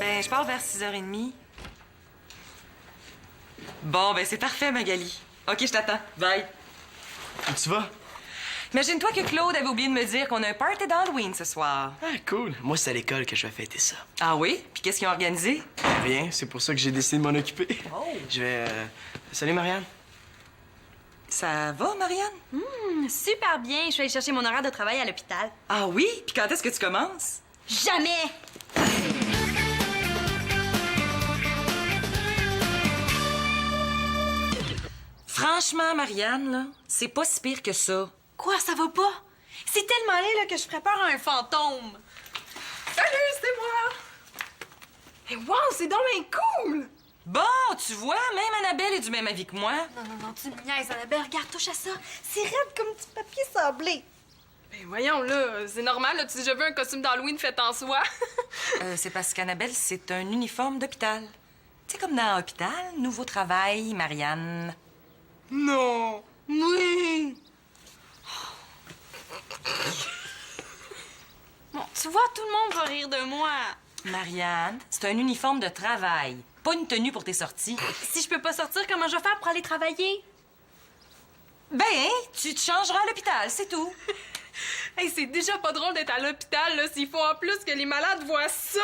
Ben, je pars vers 6h30. Bon, ben c'est parfait, Magali. OK, je t'attends. Bye. Où tu vas? Imagine-toi que Claude avait oublié de me dire qu'on a un party d'Halloween ce soir. Ah, cool. Moi, c'est à l'école que je vais fêter ça. Ah oui? Puis qu'est-ce qu'ils ont organisé? Rien, c'est pour ça que j'ai décidé de m'en occuper. Oh. Je vais... Salut, Marianne. Ça va, Marianne? Super bien. Je suis allée chercher mon horaire de travail à l'hôpital. Ah oui? Puis quand est-ce que tu commences? Jamais! Franchement, Marianne, là, c'est pas si pire que ça. Quoi, ça va pas? C'est tellement laid là, que je ferais peur à un fantôme. Salut, c'est moi! Et wow, c'est donc bien cool! Bon, tu vois, même Annabelle est du même avis que moi. Non, tu me niaises, Annabelle. Regarde, touche à ça. C'est raide comme du papier sablé. Ben voyons, là, c'est normal, là, tu déjà vu un costume d'Halloween fait en soi? C'est parce qu'Annabelle, c'est un uniforme d'hôpital. Tu sais, comme dans Hôpital, Nouveau Travail, Marianne. Non! Oui! Bon, tu vois, tout le monde va rire de moi. Marianne, c'est un uniforme de travail, pas une tenue pour tes sorties. Si je peux pas sortir, comment je vais faire pour aller travailler? Ben, tu te changeras à l'hôpital, c'est tout. Hey, c'est déjà pas drôle d'être à l'hôpital, là, s'il faut en plus que les malades voient ça!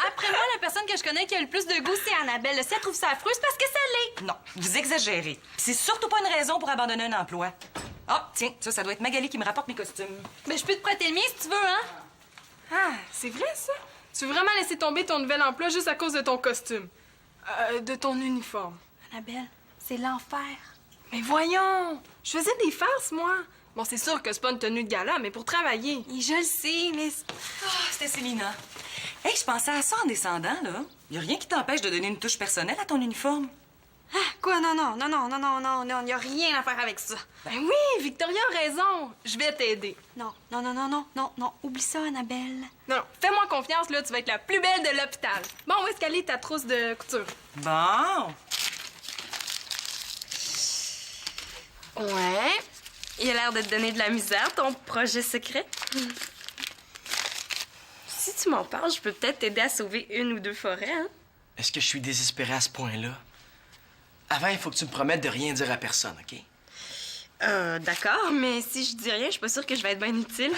Après moi, la personne que je connais qui a le plus de goût, c'est Annabelle. Si elle trouve ça affreux, c'est parce que ça l'est. Non, vous exagérez. Puis c'est surtout pas une raison pour abandonner un emploi. Ah, tiens, ça doit être Magali qui me rapporte mes costumes. Mais je peux te prêter le mien si tu veux, hein? Ah, c'est vrai, ça? Tu veux vraiment laisser tomber ton nouvel emploi juste à cause de ton costume? De ton uniforme. Annabelle, c'est l'enfer. Mais voyons! Je faisais des farces, moi! Bon, c'est sûr que c'est pas une tenue de gala, mais pour travailler. Et je le sais, mais... C'était Célina. Hey, je pensais à ça en descendant, là. Y a rien qui t'empêche de donner une touche personnelle à ton uniforme. Ah, quoi? Non, y a rien à faire avec ça. Ben oui, Victoria a raison. Je vais t'aider. Non, oublie ça, Annabelle. Non, fais-moi confiance, là, tu vas être la plus belle de l'hôpital. Bon, où est-ce qu'elle est, ta trousse de couture? Bon. Ouais. Il a l'air de te donner de la misère, ton projet secret. Si tu m'en parles, je peux peut-être t'aider à sauver une ou deux forêts, hein? Est-ce que je suis désespéré à ce point-là? Avant, il faut que tu me promettes de rien dire à personne, OK? D'accord, mais si je dis rien, je suis pas sûre que je vais être bien utile.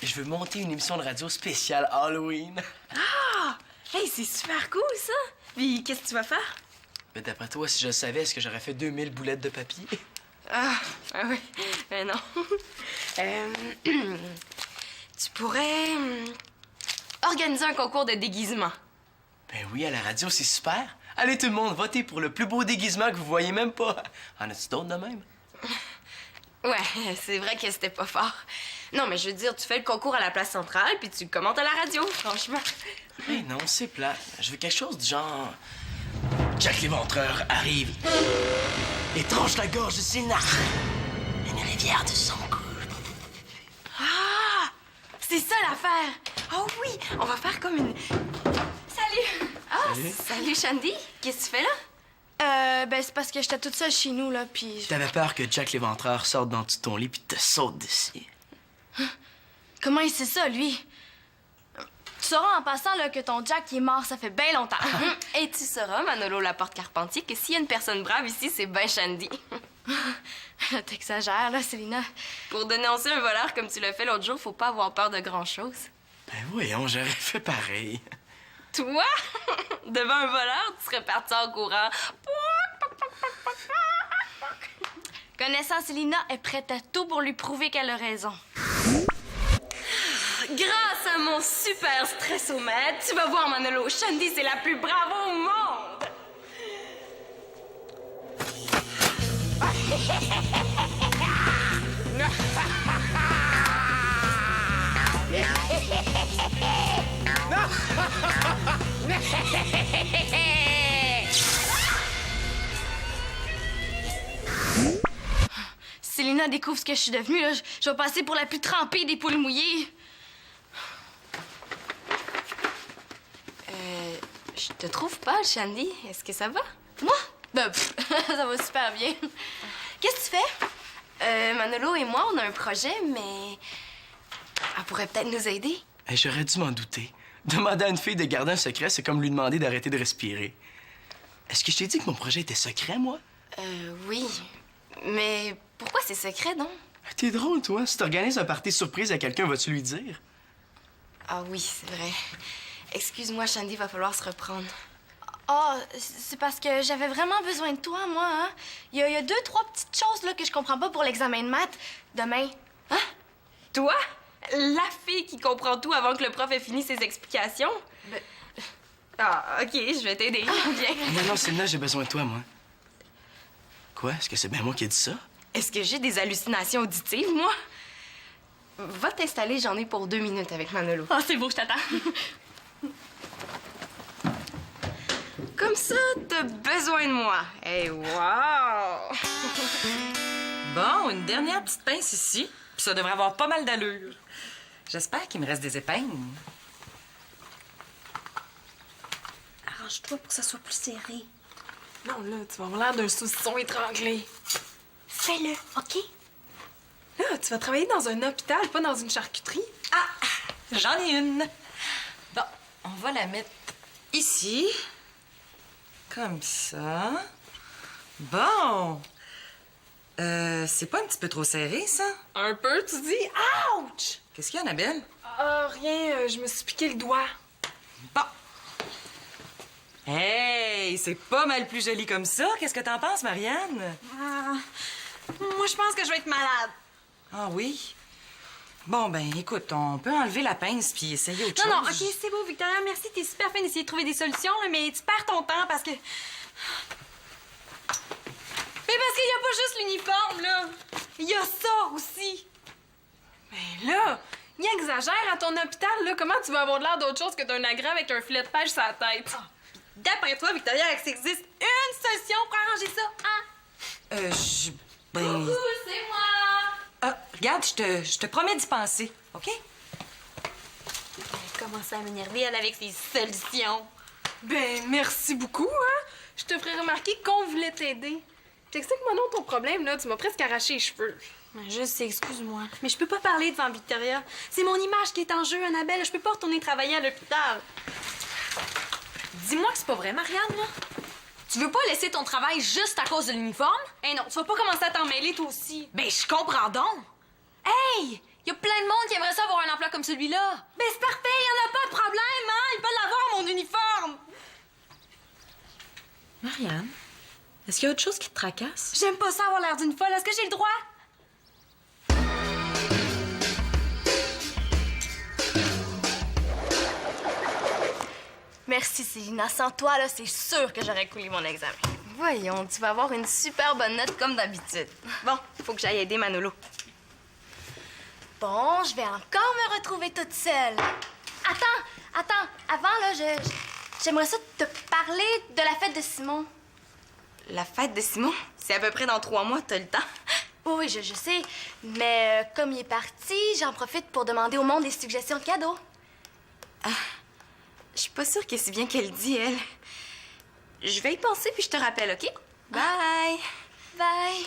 Je veux monter une émission de radio spéciale Halloween. Ah! Hey, c'est super cool, ça! Puis, qu'est-ce que tu vas faire? Mais d'après toi, si je le savais, est-ce que j'aurais fait 2000 boulettes de papier? Ah oui, mais non. Tu pourrais organiser un concours de déguisement. Ben oui, à la radio, c'est super. Allez, tout le monde, votez pour le plus beau déguisement que vous voyez même pas. En as-tu d'autres de même? Ouais, c'est vrai que c'était pas fort. Non, mais je veux dire, tu fais le concours à la place centrale, puis tu le commentes à la radio, franchement. Mais non, c'est plat. Je veux quelque chose du genre... Jack l'Éventreur arrive et tranche la gorge de Célina. Une rivière de sang coule. Ah! C'est ça l'affaire! Oh oui! On va faire comme une... Salut! Ah, salut Shandy! Qu'est-ce que tu fais là? Ben c'est parce que j'étais toute seule chez nous, là, puis... T'avais peur que Jack l'Éventreur sorte dans tout ton lit puis te saute dessus. Comment il sait ça, lui? Tu sauras en passant, là, que ton Jack, il est mort, ça fait bien longtemps. Et tu sauras, Manolo Laporte-Carpentier, que s'il y a une personne brave ici, c'est ben Shandy. T'exagères, là, Célina. Pour dénoncer un voleur comme tu l'as fait l'autre jour, faut pas avoir peur de grand-chose. Ben voyons, j'aurais fait pareil. Toi? Devant un voleur, tu serais parti en courant. Connaissant Célina, est prête à tout pour lui prouver qu'elle a raison. Grâce à mon super stressomètre, tu vas voir, Manolo, Shandy, c'est la plus brave au monde! Célina découvre ce que je suis devenue, là. Je vais passer pour la plus trempée des poules mouillées. Je te trouve pas, Shandy. Est-ce que ça va? Moi? Ben, ça va super bien. Qu'est-ce que tu fais? Manolo et moi, on a un projet, mais... Elle pourrait peut-être nous aider. Hey, j'aurais dû m'en douter. Demander à une fille de garder un secret, c'est comme lui demander d'arrêter de respirer. Est-ce que je t'ai dit que mon projet était secret, moi? Oui. Mais pourquoi c'est secret, non? T'es drôle, toi. Si t'organises un party surprise à quelqu'un, vas-tu lui dire? Ah oui, c'est vrai. Excuse-moi, Shandy, va falloir se reprendre. Ah, c'est parce que j'avais vraiment besoin de toi, moi, hein. Il y a 2-3 petites choses, là, que je comprends pas pour l'examen de maths. Demain. Hein? Toi? La fille qui comprend tout avant que le prof ait fini ses explications? Ah, OK, je vais t'aider. Viens. Non, Sylvia, j'ai besoin de toi, moi. Quoi? Est-ce que c'est bien moi qui ai dit ça? Est-ce que j'ai des hallucinations auditives, moi? Va t'installer, j'en ai pour 2 minutes avec Manolo. Ah, c'est beau, je t'attends. Comme ça, t'as besoin de moi. Hey, wow! Bon, une dernière petite pince ici, puis ça devrait avoir pas mal d'allure. J'espère qu'il me reste des épingles. Arrange-toi pour que ça soit plus serré. Non, là, tu vas avoir l'air d'un saucisson étranglé. Fais-le, OK? Là, tu vas travailler dans un hôpital, pas dans une charcuterie. Ah! J'en ai une. Bon, on va la mettre ici. Comme ça. Bon. C'est pas un petit peu trop serré, ça? Un peu, tu dis? Ouch! Qu'est-ce qu'il y a, Annabelle? Ah, rien, je me suis piqué le doigt. Bon. Hey, c'est pas mal plus joli comme ça. Qu'est-ce que t'en penses, Marianne? Moi, je pense que je vais être malade. Ah oui? Bon, ben, écoute, on peut enlever la pince puis essayer autre Non, chose. non, OK, c'est beau, Victoria. Merci, t'es super fin d'essayer de trouver des solutions, là, mais tu perds ton temps parce que... Mais parce qu'il y a pas juste l'uniforme, là. Il y a ça aussi. Mais là, il exagère à ton hôpital, là. Comment tu vas avoir de l'air d'autre chose que d'un agrès avec un filet de pêche sur la tête? D'après toi, Victoria, est-ce qu'il existe une solution pour arranger ça, hein? Ben... c'est moi! Ah, regarde, je te promets d'y penser, OK? Elle commence à m'énerver, elle, avec ses solutions. Ben, merci beaucoup, hein. Je te ferai remarquer qu'on voulait t'aider. T'expliques-moi non ton problème, là. Tu m'as presque arraché les cheveux. Je sais, excuse-moi. Mais je peux pas parler devant Victoria. C'est mon image qui est en jeu, Annabelle. Je peux pas retourner travailler à l'hôpital. Dis-moi que c'est pas vrai, Marianne, là. Tu veux pas laisser ton travail juste à cause de l'uniforme? Eh non, tu vas pas commencer à t'en mêler, toi aussi. Ben, je comprends donc. Hey! Y a plein de monde qui aimerait ça avoir un emploi comme celui-là. Ben, c'est parfait, y en a pas de problème, hein? Ils peuvent l'avoir, mon uniforme. Marianne, est-ce qu'il y a autre chose qui te tracasse? J'aime pas ça avoir l'air d'une folle. Est-ce que j'ai le droit? Merci, Célina. Sans toi, là, c'est sûr que j'aurais coulé mon examen. Voyons, tu vas avoir une super bonne note comme d'habitude. Bon, faut que j'aille aider Manolo. Bon, je vais encore me retrouver toute seule. Attends. Avant, là, j'aimerais ça te parler de la fête de Simon. La fête de Simon, c'est à peu près dans 3 mois, t'as le temps. Oui, je sais. Mais comme il est parti, j'en profite pour demander au monde des suggestions de cadeaux. Je suis pas sûre que c'est bien qu'elle dit, elle. Je vais y penser, puis je te rappelle, OK? Bye! Bye.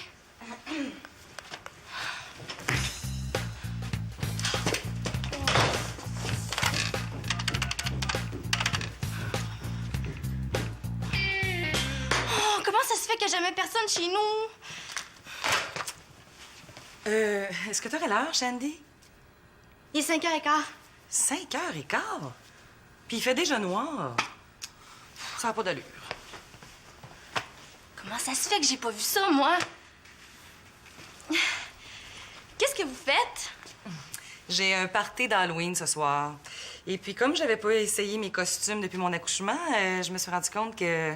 Oh, comment ça se fait qu'il n'y a jamais personne chez nous? Est-ce que t'aurais l'heure, Shandy? Il est 5h15. 5h15? Puis il fait déjà noir. Ça n'a pas d'allure. Comment ça se fait que j'ai pas vu ça, moi? Qu'est-ce que vous faites? J'ai un party d'Halloween ce soir. Et puis, comme j'avais pas essayé mes costumes depuis mon accouchement, je me suis rendu compte que...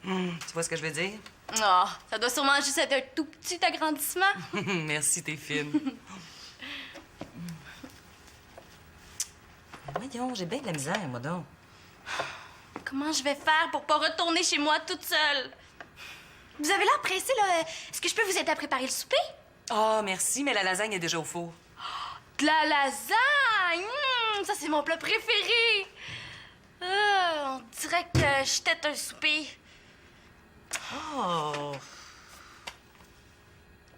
tu vois ce que je veux dire? Oh, ça doit sûrement juste être un tout petit agrandissement. Merci, t'es fine. Voyons, j'ai bien de la misère, moi donc. Comment je vais faire pour pas retourner chez moi toute seule? Vous avez l'air pressé, là. Est-ce que je peux vous aider à préparer le souper? Oh, merci, mais la lasagne est déjà au four. De la lasagne! Ça, c'est mon plat préféré! On dirait que je tête un souper. Oh!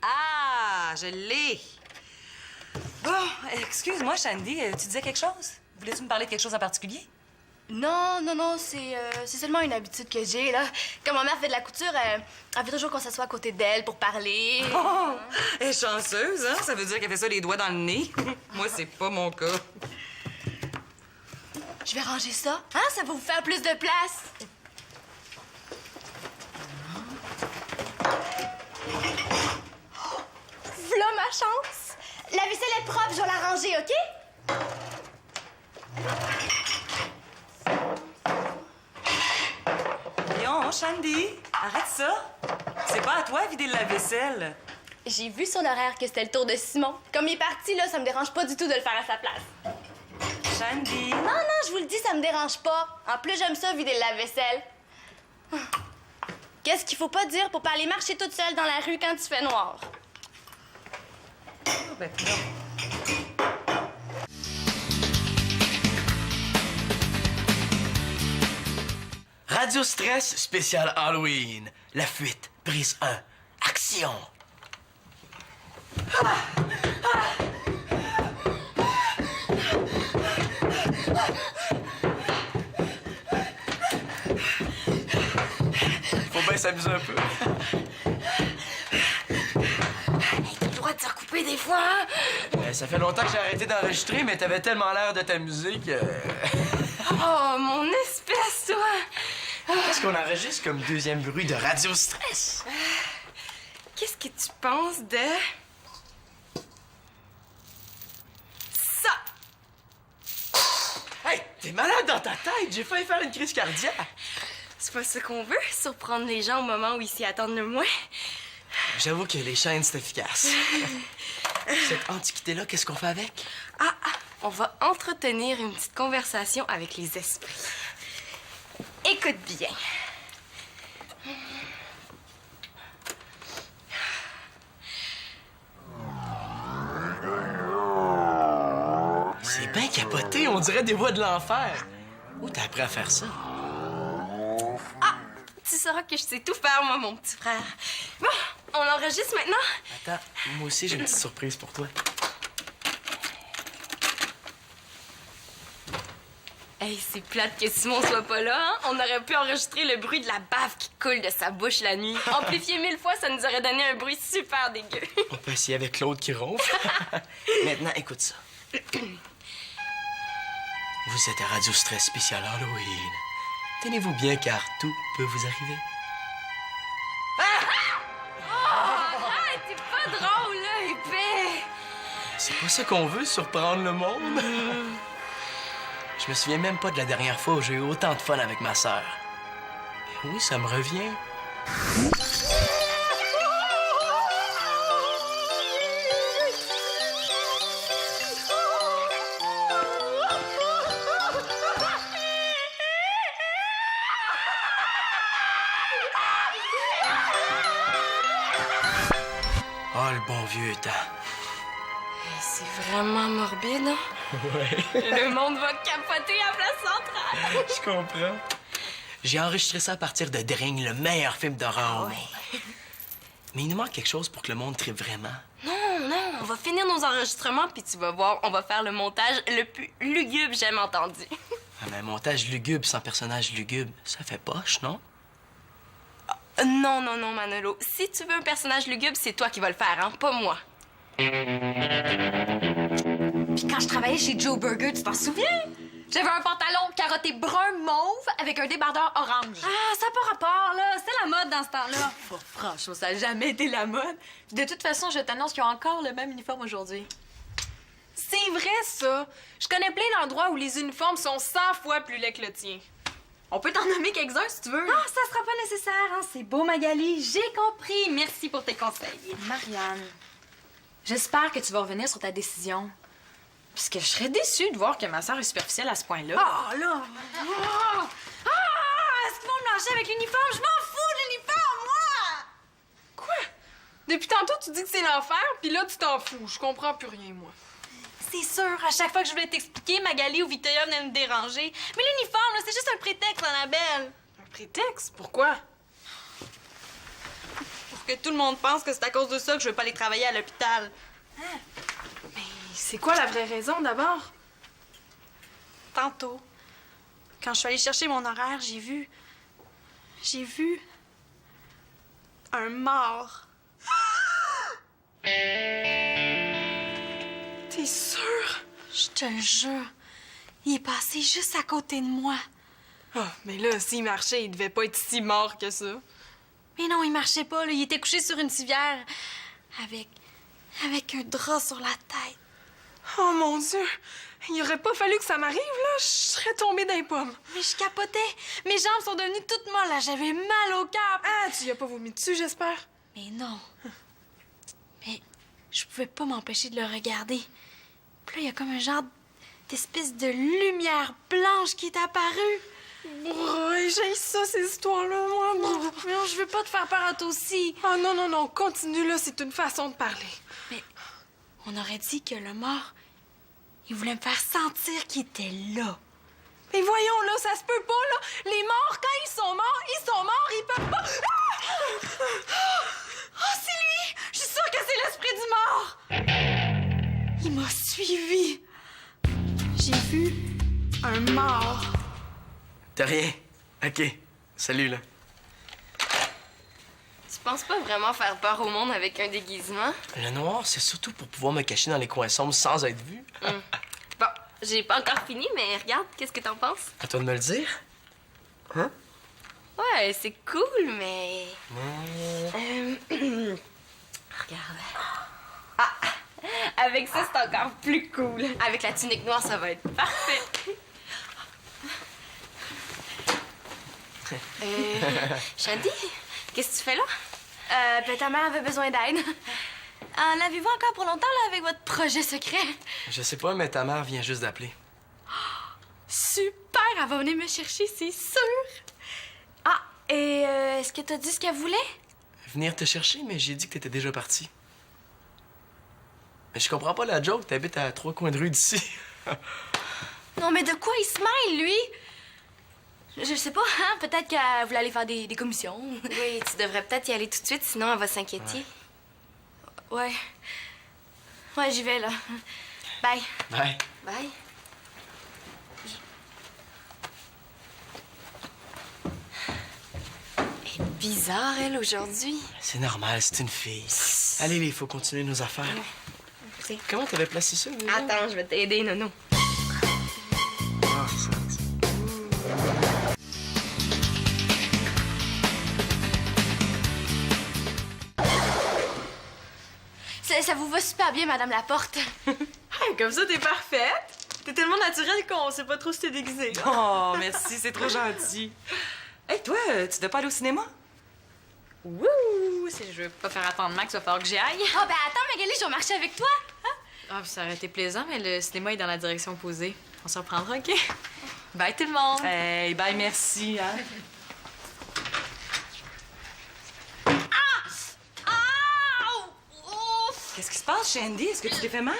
Ah, je l'ai! Bon, excuse-moi, Shandy, tu disais quelque chose? Voulais-tu me parler de quelque chose en particulier? Non, c'est seulement une habitude que j'ai, là. Quand ma mère fait de la couture, elle veut toujours qu'on s'assoie à côté d'elle pour parler. Oh! Elle est chanceuse, hein? Ça veut dire qu'elle fait ça les doigts dans le nez. Moi, c'est pas mon cas. Je vais ranger ça. Hein? Ça va vous faire plus de place. V'là ma chance. La vaisselle est propre, je vais la ranger, OK? Voyons, Shandy, arrête ça. C'est pas à toi de vider la vaisselle. J'ai vu sur l'horaire que c'était le tour de Simon. Comme il est parti, là, ça me dérange pas du tout de le faire à sa place. Shandy. Non, je vous le dis, ça me dérange pas. En plus, j'aime ça, vider la vaisselle. Qu'est-ce qu'il faut pas dire pour pas aller marcher toute seule dans la rue quand il fait noir? Oh, ben, non. Radio Stress spécial Halloween. La fuite, prise 1. Action! Faut bien s'amuser un peu. T'as le droit de te recouper des fois, hein? Ça fait longtemps que j'ai arrêté d'enregistrer, mais t'avais tellement l'air de t'amuser que... Oh, mon espèce, toi! Qu'est-ce qu'on enregistre comme deuxième bruit de Radio Stress? Qu'est-ce que tu penses de... ça? Hey, t'es malade dans ta tête! J'ai failli faire une crise cardiaque! C'est pas ce qu'on veut, surprendre les gens au moment où ils s'y attendent le moins. J'avoue que les chaînes, c'est efficace. Cette antiquité-là, qu'est-ce qu'on fait avec? On va entretenir une petite conversation avec les esprits. Écoute bien. C'est bien capoté, on dirait des voix de l'enfer. Où t'as appris à faire ça? Tu sauras que je sais tout faire, moi, mon petit frère. Bon, on enregistre maintenant? Attends, moi aussi, j'ai une petite surprise pour toi. Hey, c'est plate que Simon soit pas là, hein? On aurait pu enregistrer le bruit de la bave qui coule de sa bouche la nuit. Amplifié 1000 fois, ça nous aurait donné un bruit super dégueu. On peut essayer avec Claude qui ronfle. Maintenant, écoute ça. Vous êtes à Radio Stress spécial Halloween. Tenez-vous bien, car tout peut vous arriver. Ah, t'es pas drôle, là, épais! C'est pas ça qu'on veut, surprendre le monde. Je me souviens même pas de la dernière fois où j'ai eu autant de fun avec ma sœur. Mais oui, ça me revient. Oh, le bon vieux temps. C'est vraiment morbide, hein? Ouais. Le monde va capoter à Place Centrale. Je comprends. J'ai enregistré ça à partir de Dring, le meilleur film d'horreur au monde. Mais il nous manque quelque chose pour que le monde tripe vraiment. Non, on va finir nos enregistrements, puis tu vas voir, on va faire le montage le plus lugubre que j'ai jamais entendu. Ah, mais un montage lugubre sans personnage lugubre, ça fait poche, non? Non, Manolo. Si tu veux un personnage lugubre, c'est toi qui vas le faire, hein, pas moi. Puis quand je travaillais chez Joe Burger, tu t'en souviens? J'avais un pantalon carotté brun mauve avec un débardeur orange. Ah, ça n'a pas rapport, là. C'était la mode dans ce temps-là. Oh, franchement, ça n'a jamais été la mode. De toute façon, je t'annonce qu'ils ont encore le même uniforme aujourd'hui. C'est vrai, ça. Je connais plein d'endroits où les uniformes sont 100 fois plus laids que le tien. On peut t'en nommer quelques-uns si tu veux. Ah, ça sera pas nécessaire, hein. C'est beau, Magali. J'ai compris. Merci pour tes conseils. Marianne, j'espère que tu vas revenir sur ta décision. Puisque je serais déçue de voir que ma sœur est superficielle à ce point-là. Ah, là. Est-ce qu'ils vont me lâcher avec l'uniforme? Je m'en fous de l'uniforme, moi! Quoi? Depuis tantôt, tu dis que c'est l'enfer, puis là, tu t'en fous. Je comprends plus rien, moi. C'est sûr, à chaque fois que je voulais t'expliquer, Magali ou Victoria venaient me déranger. Mais l'uniforme, là, c'est juste un prétexte, Annabelle. Un prétexte? Pourquoi? Pour que tout le monde pense que c'est à cause de ça que je veux pas aller travailler à l'hôpital. Mais c'est quoi la vraie raison, d'abord? tantôt, quand je suis allée chercher mon horaire, j'ai vu un mort. T'es sûre? Je te le jure, il est passé juste à côté de moi. Ah, mais là, s'il marchait, il devait pas être si mort que ça. Mais non, il marchait pas, là. Il était couché sur une civière avec un drap sur la tête. Oh mon Dieu! Il aurait pas fallu que ça m'arrive, là. Je serais tombée dans les pommes. Mais je capotais. Mes jambes sont devenues toutes molles, là. J'avais mal au cœur. Ah, tu y as pas vomi dessus, j'espère? Mais non. Mais je pouvais pas m'empêcher de le regarder. Puis là, il y a comme un genre d'espèce de lumière blanche qui est apparue. Ouais, j'ai ça, ces histoires-là, moi. Mais non, je veux pas te faire peur à toi aussi. Oh non, non, non, continue, là. C'est une façon de parler. On aurait dit que le mort, il voulait me faire sentir qu'il était là. Mais voyons, là, ça se peut pas, là. Les morts, quand ils sont morts, ils peuvent pas... Oh, c'est lui! Je suis sûre que c'est l'esprit du mort! Il m'a suivi. J'ai vu un mort. T'as rien? OK. Salut, là. Tu penses pas vraiment faire peur au monde avec un déguisement? Le noir, c'est surtout pour pouvoir me cacher dans les coins sombres sans être vu. Bon, j'ai pas encore fini, mais regarde, qu'est-ce que t'en penses? À toi de me le dire. Hein? Ouais, c'est cool, mais... regarde. Ah! Avec ça, c'est encore plus cool. Avec la tunique noire, ça va être parfait. Shandy, qu'est-ce que tu fais là? Ben, ta mère avait besoin d'aide. En avez-vous encore pour longtemps, là, avec votre projet secret? Je sais pas, mais ta mère vient juste d'appeler. Super! Elle va venir me chercher, c'est sûr! Ah, et est-ce que t'as dit ce qu'elle voulait? Venir te chercher, mais j'ai dit que t'étais déjà parti. Mais je comprends pas la joke, t'habites à 3 coins de rue d'ici. Non, mais de quoi il se mêle, lui? Je sais pas, hein? Peut-être qu'elle voulait aller faire des commissions. Oui, tu devrais peut-être y aller tout de suite, sinon elle va s'inquiéter. Ouais. Ouais, j'y vais, là. Bye. Bye. Bye. Elle est bizarre, elle, aujourd'hui. C'est normal, c'est une fille. Allez, il faut continuer nos affaires. C'est- Comment t'avais placé ça, déjà? Attends, je vais t'aider, Nono. Ah, ça. Ça vous va super bien, Madame Laporte. Hey, comme ça, t'es parfaite. T'es tellement naturelle qu'on sait pas trop si t'es déguisée. Oh, merci, c'est trop gentil. Hey, toi, tu dois pas aller au cinéma? Wouh! Si je veux pas faire attendre Max, il va falloir que j'y aille. Oh, ben attends, Magali, je vais marcher avec toi. Ah, ça aurait été plaisant, mais le cinéma est dans la direction opposée. On se reprendra, OK? Bye tout le monde! Hey, bye, merci, hein. Qu'est-ce qui se passe, Shandy? Est-ce que tu t'es fait mal?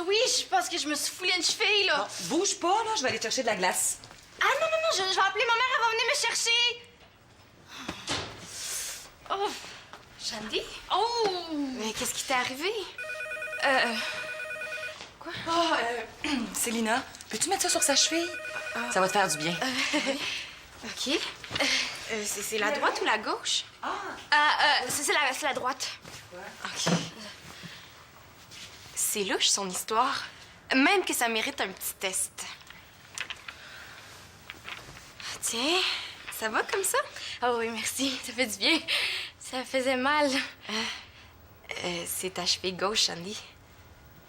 Oui, je pense que je me suis foulé une cheville, là. Bon, bouge pas, là, je vais aller chercher de la glace. Ah non, non, non, je vais appeler ma mère, elle va venir me chercher. Oh! Shandy? Oh! Mais qu'est-ce qui t'est arrivé? Célina, peux-tu mettre ça sur sa cheville? Ça va te faire du bien. OK. C'est la droite ou la gauche? C'est la droite. OK. C'est louche, son histoire. Même que ça mérite un petit test. Tiens, ça va comme ça? Oh oui, merci, ça fait du bien. Ça faisait mal. C'est ta cheville gauche, Shandy.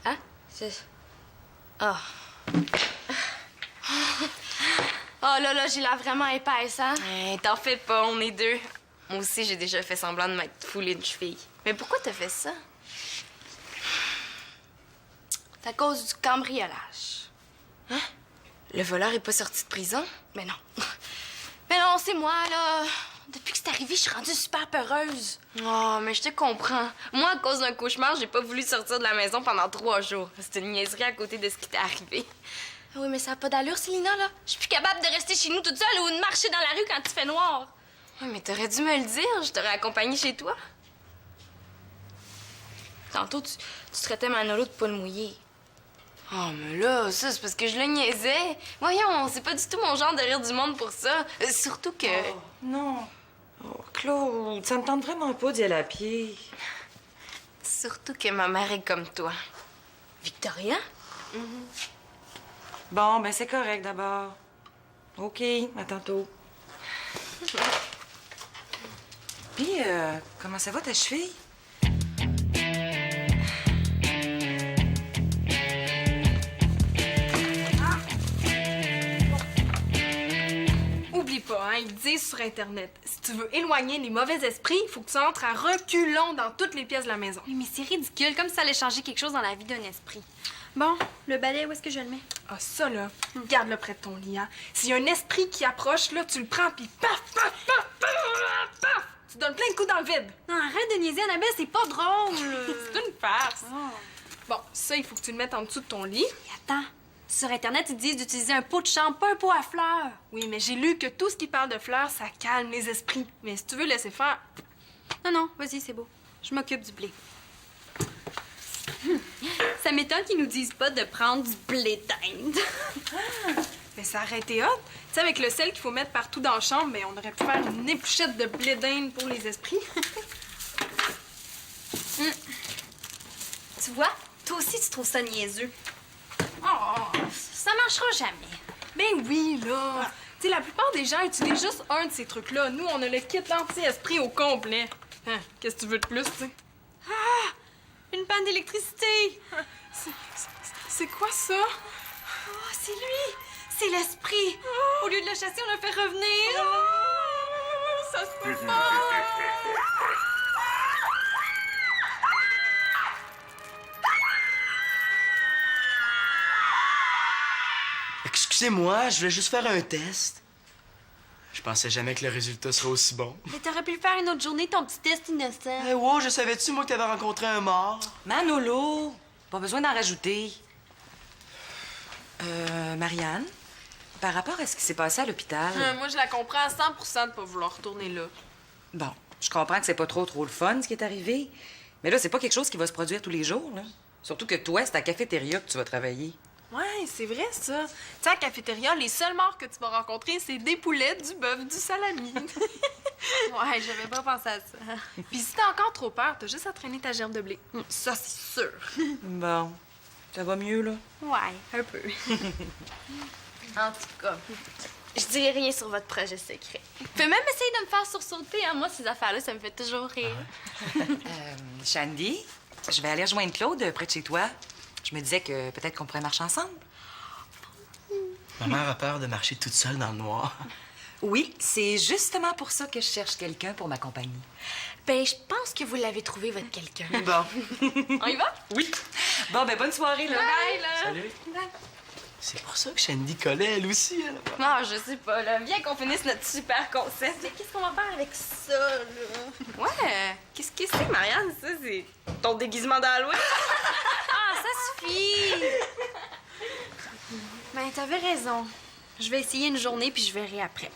Hein? Oh. Oh là là, j'ai l'air vraiment épaisse, hein? T'en fais pas, on est deux. Moi aussi, j'ai déjà fait semblant de m'être foulée une cheville. Mais pourquoi t'as fait ça? C'est à cause du cambriolage. Hein? Le voleur est pas sorti de prison? Mais non. Mais non, c'est moi, là. Depuis que c'est arrivé, je suis rendue super peureuse. Oh, mais je te comprends. Moi, à cause d'un cauchemar, j'ai pas voulu sortir de la maison pendant 3 jours. C'était une niaiserie à côté de ce qui t'est arrivé. Oui, mais ça n'a pas d'allure, Célina, là. Je suis plus capable de rester chez nous toute seule ou de marcher dans la rue quand il fait noir. Ouais, mais t'aurais dû me le dire. Je t'aurais accompagnée chez toi. Tantôt, tu traitais Manolo de poule mouillée. Oh, mais là, ça, c'est parce que je le niaisais. Voyons, c'est pas du tout mon genre de rire du monde pour ça. Surtout que... Oh, non. Oh, Claude, ça me tente vraiment pas d'y aller à pied. Surtout que ma mère est comme toi. Victoria? Bon, ben c'est correct d'abord. OK, à tantôt. Puis, comment ça va ta cheville? Oublie pas, hein, ils disent sur Internet, si tu veux éloigner les mauvais esprits, il faut que tu entres à reculons dans toutes les pièces de la maison. Oui, mais c'est ridicule, comme si ça allait changer quelque chose dans la vie d'un esprit. Bon, le balai, où est-ce que je le mets? Ah, ça, là, garde-le près de ton lit, hein. S'il y a un esprit qui approche, là, tu le prends, puis paf, paf, paf, paf, paf! Tu donnes plein de coups dans le vide. Non, arrête de niaiser, Annabelle, c'est pas drôle! C'est une farce. Bon, ça, il faut que tu le mettes en dessous de ton lit. Et attends, sur Internet, ils disent d'utiliser un pot de chambre, pas un pot à fleurs. Oui, mais j'ai lu que tout ce qui parle de fleurs, ça calme les esprits. Mais si tu veux laisser faire... Non, non, vas-y, c'est beau. Je m'occupe du blé. Ça m'étonne qu'ils nous disent pas de prendre du blé d'Inde. Mais ça aurait été hot. Tu sais, avec le sel qu'il faut mettre partout dans la chambre, mais on aurait pu faire une épluchette de blé d'Inde pour les esprits. Tu vois, toi aussi, tu trouves ça niaiseux. Oh! Ça marchera jamais. Ben oui, là! Tu sais, la plupart des gens utilisent juste un de ces trucs-là. Nous, on a le kit anti-esprit au complet. Hein, qu'est-ce que tu veux de plus, tu sais? Une panne d'électricité. C'est quoi ça? Oh, c'est lui. C'est l'esprit. Au lieu de le chasser, on l'a fait revenir. Ça se peut pas! Excusez-moi, je voulais juste faire un test. Je pensais jamais que le résultat serait aussi bon. Mais t'aurais pu le faire une autre journée, ton petit test innocent. Eh wow, je savais-tu, moi, que t'avais rencontré un mort? Manolo, pas besoin d'en rajouter. Marianne, par rapport à ce qui s'est passé à l'hôpital... Moi, je la comprends à 100% de pas vouloir retourner là. Bon, je comprends que c'est pas trop le fun, ce qui est arrivé. Mais là, c'est pas quelque chose qui va se produire tous les jours, là. Surtout que toi, c'est à la cafétéria que tu vas travailler. Ouais, c'est vrai, ça. Tu sais, à la cafétéria, les seuls morts que tu vas rencontrer, c'est des poulets, du bœuf, du salami. Ouais, j'avais pas pensé à ça. Puis si t'as encore trop peur, t'as juste à traîner ta gerbe de blé. Ça, c'est sûr. Bon, ça va mieux, là? Ouais, un peu. En tout cas, je dirai rien sur votre projet secret. Vous pouvez même essayer de me faire sursauter, hein. Moi, ces affaires-là, ça me fait toujours rire. Shandy, je vais aller rejoindre Claude près de chez toi. Je me disais que peut-être qu'on pourrait marcher ensemble. Ma mère a peur de marcher toute seule dans le noir. Oui, c'est justement pour ça que je cherche quelqu'un pour ma compagnie. Ben, je pense que vous l'avez trouvé, votre quelqu'un. Bon. On y va? Oui. Bon, ben bonne soirée, là. Bye, là! Salut. C'est pour ça que Shandy collait, elle aussi, elle. Non, je sais pas, là. Viens qu'on finisse notre super concept. Mais qu'est-ce qu'on va faire avec ça, là? Ouais, qu'est-ce que c'est, Marianne? Ça, c'est ton déguisement d'Halloween? Ah, ça suffit! Ben, t'avais raison. Je vais essayer une journée, puis je verrai après.